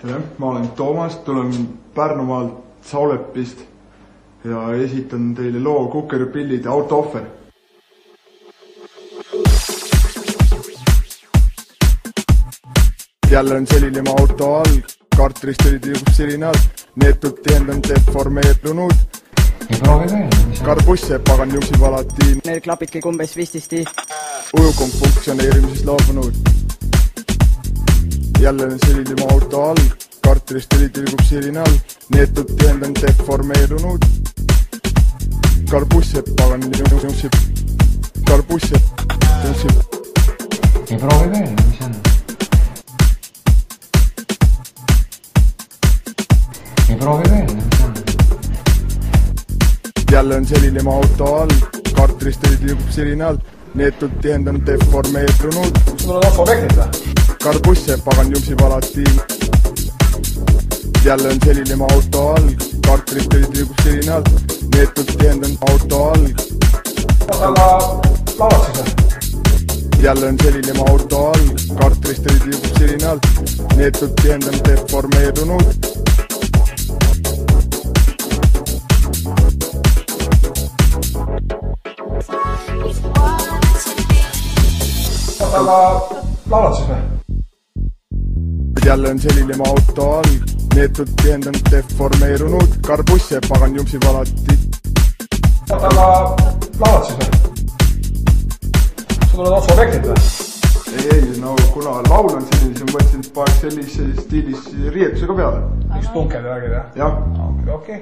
Tere, ma olen Toomas, tulen Pärnumaalt Saulepist ja esitan teile loo Kukerpillide Auto-ohver. Jälle on selline mu auto all, kartrist oli tiibub sirinal, neetud tiendan deformeerunud. Ja proovi veel. Karbusse pagan juksib alati. Need klapidki kumbes vististi. Ujukong funktsioneerimisest loobunud. Jälle on selline mu auto all, kartrist oli tiibub sirinal, neetud tiendan deformeerunud. Karbusse pagan juksib. Karbusse juksib. Ja proovi veel, mis on? Ja proovi veel, mis on? Jälle on selline mu auto all, kartrist oli tiibub sirinal, neetud tiendan deformeerunud. Sul on objektid või? Karbusse pagan juksib alati. Jälle on selline mu auto all, kartrist oli tiibub sirinal, neetud tiendan auto all. Aga laulad siis või? Jälle on selline mu auto all, kartrist oli tiibub sirinal, neetud tiendan deformeerunud. Aga laulad siis või? Jälle on selline mu auto all, neetud tiendan deformeerunud, karbusse pagan juksib alati. Aga laulad siis või? Sul on otsa objektid või? Ei, no kuna laul on selline, siis ma võtsin paar sellise stiilis riietusega peale. Üks punker ja värgid jah? Jah. Okei.